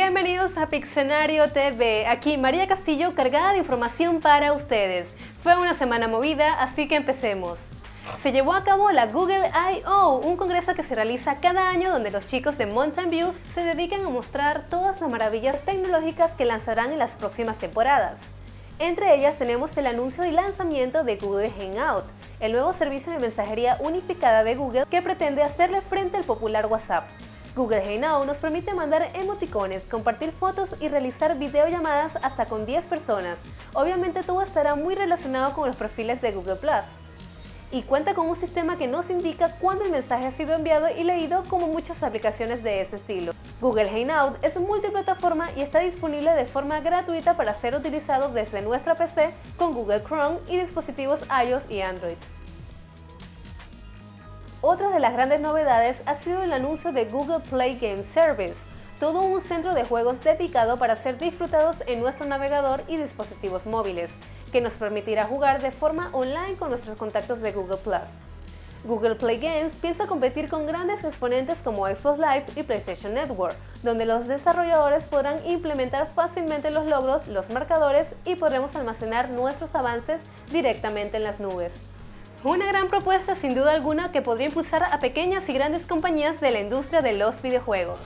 Bienvenidos a Pixenario TV, aquí María Castillo cargada de información para ustedes. Fue una semana movida, así que empecemos. Se llevó a cabo la Google I.O., un congreso que se realiza cada año donde los chicos de Mountain View se dedican a mostrar todas las maravillas tecnológicas que lanzarán en las próximas temporadas. Entre ellas tenemos el anuncio y lanzamiento de Google Hangout, el nuevo servicio de mensajería unificada de Google que pretende hacerle frente al popular WhatsApp. Google Hangout nos permite mandar emoticones, compartir fotos y realizar videollamadas hasta con 10 personas. Obviamente todo estará muy relacionado con los perfiles de Google+. Y cuenta con un sistema que nos indica cuándo el mensaje ha sido enviado y leído, como muchas aplicaciones de ese estilo. Google Hangout es multiplataforma y está disponible de forma gratuita para ser utilizado desde nuestra PC con Google Chrome y dispositivos iOS y Android. Otra de las grandes novedades ha sido el anuncio de Google Play Game Service, todo un centro de juegos dedicado para ser disfrutados en nuestro navegador y dispositivos móviles, que nos permitirá jugar de forma online con nuestros contactos de Google+. Google Play Games piensa competir con grandes exponentes como Xbox Live y PlayStation Network, donde los desarrolladores podrán implementar fácilmente los logros, los marcadores y podremos almacenar nuestros avances directamente en las nubes. Una gran propuesta sin duda alguna que podría impulsar a pequeñas y grandes compañías de la industria de los videojuegos.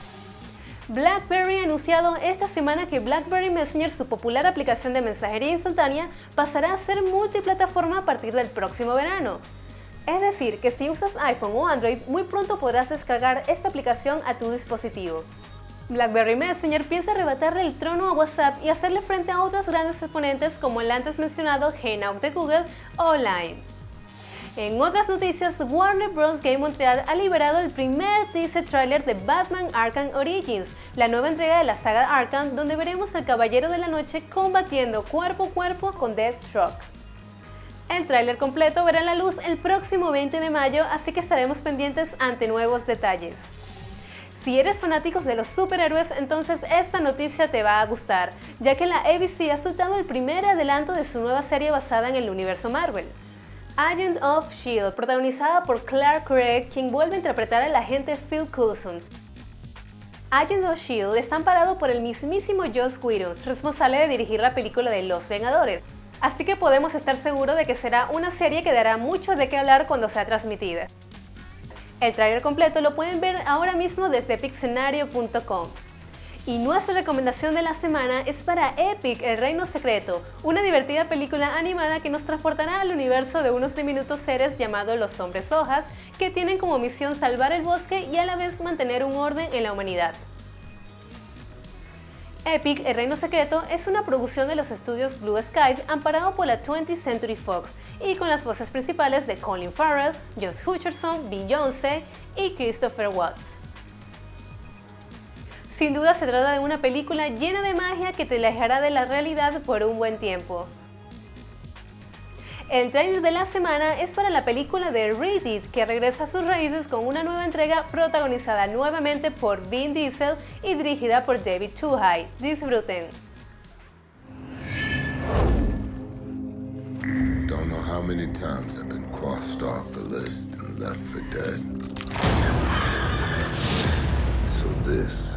BlackBerry ha anunciado esta semana que BlackBerry Messenger, su popular aplicación de mensajería instantánea, pasará a ser multiplataforma a partir del próximo verano. Es decir, que si usas iPhone o Android, muy pronto podrás descargar esta aplicación a tu dispositivo. BlackBerry Messenger piensa arrebatarle el trono a WhatsApp y hacerle frente a otros grandes exponentes como el antes mencionado Hangout de Google o Line. En otras noticias, Warner Bros. Game Montreal ha liberado el primer teaser trailer de Batman Arkham Origins, la nueva entrega de la saga Arkham, donde veremos al Caballero de la Noche combatiendo cuerpo a cuerpo con Deathstroke. El tráiler completo verá la luz el próximo 20 de mayo, así que estaremos pendientes ante nuevos detalles. Si eres fanático de los superhéroes, entonces esta noticia te va a gustar, ya que la ABC ha soltado el primer adelanto de su nueva serie basada en el universo Marvel. Agent of S.H.I.E.L.D., protagonizada por Clark Gregg, quien vuelve a interpretar al agente Phil Coulson. Agent of S.H.I.E.L.D. está amparado por el mismísimo Joss Whedon, responsable de dirigir la película de Los Vengadores, así que podemos estar seguros de que será una serie que dará mucho de qué hablar cuando sea transmitida. El tráiler completo lo pueden ver ahora mismo desde pixenario.com. Y nuestra recomendación de la semana es para Epic, El Reino Secreto, una divertida película animada que nos transportará al universo de unos diminutos seres llamados los Hombres Hojas, que tienen como misión salvar el bosque y a la vez mantener un orden en la humanidad. Epic, El Reino Secreto es una producción de los estudios Blue Sky amparado por la 20th Century Fox y con las voces principales de Colin Farrell, Josh Hutcherson, Beyoncé y Christopher Watts. Sin duda se trata de una película llena de magia que te alejará de la realidad por un buen tiempo. El tráiler de la semana es para la película de Reddit, que regresa a sus raíces con una nueva entrega protagonizada nuevamente por Vin Diesel y dirigida por David Chuhai. Disfruten. Don't know how many times I've been crossed off the list and left for dead. So this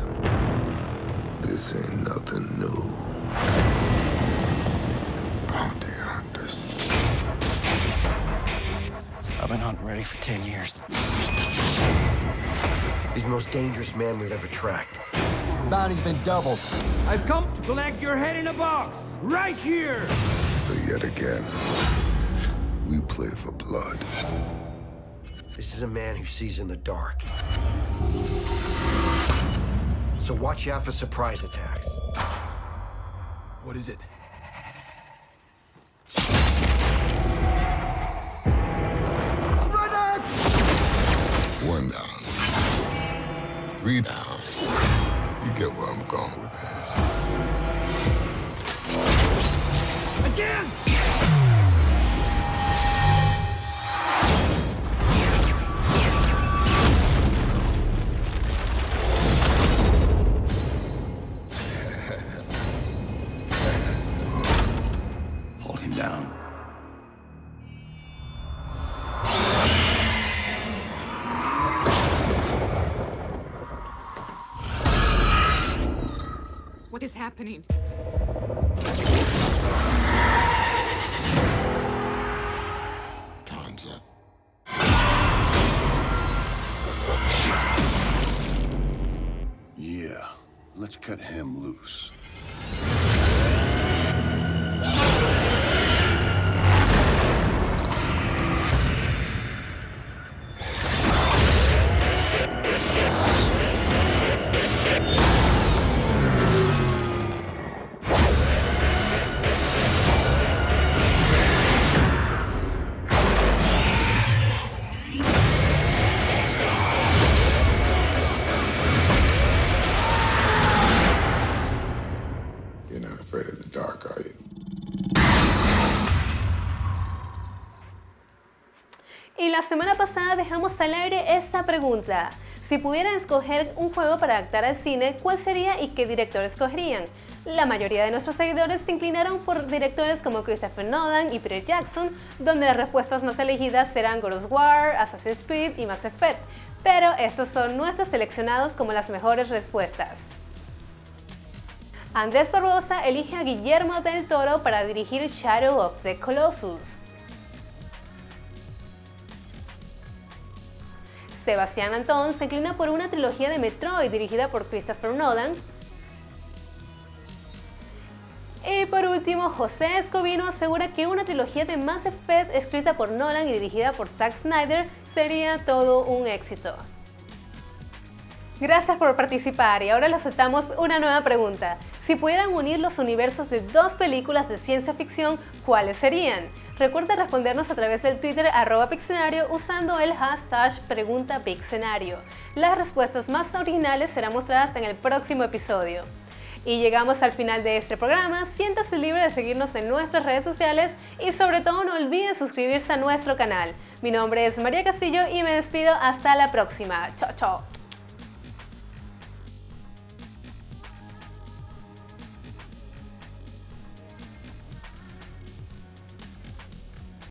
ain't nothing new. Bounty hunters. I've been hunting ready for 10 years. He's the most dangerous man we've ever tracked. Bounty's been doubled. I've come to collect your head in a box, right here! So yet again, we play for blood. This is a man who sees in the dark. So watch out for surprise attacks. What is it? Run it! One down. Three down. You get where I'm going with this. Again! Hold him down. is happening? Time's up. Yeah, let's cut him loose. You're not afraid of the dark, are you? Y la semana pasada dejamos al aire esta pregunta. Si pudieran escoger un juego para adaptar al cine, ¿cuál sería y qué director escogerían? La mayoría de nuestros seguidores se inclinaron por directores como Christopher Nolan y Peter Jackson, donde las respuestas más elegidas serán God of War, Assassin's Creed y Mass Effect. Pero estos son nuestros seleccionados como las mejores respuestas. Andrés Barbosa elige a Guillermo del Toro para dirigir Shadow of the Colossus. Sebastián Antón se inclina por una trilogía de Metroid dirigida por Christopher Nolan. Y por último, José Escobino asegura que una trilogía de Mass Effect escrita por Nolan y dirigida por Zack Snyder sería todo un éxito. Gracias por participar y ahora les soltamos una nueva pregunta. Si pudieran unir los universos de dos películas de ciencia ficción, ¿cuáles serían? Recuerda respondernos a través del Twitter @Piccionario usando el hashtag PreguntaPiccionario. Las respuestas más originales serán mostradas en el próximo episodio. Y llegamos al final de este programa. Siéntase libre de seguirnos en nuestras redes sociales y sobre todo no olviden suscribirse a nuestro canal. Mi nombre es María Castillo y me despido hasta la próxima. Chao, chao.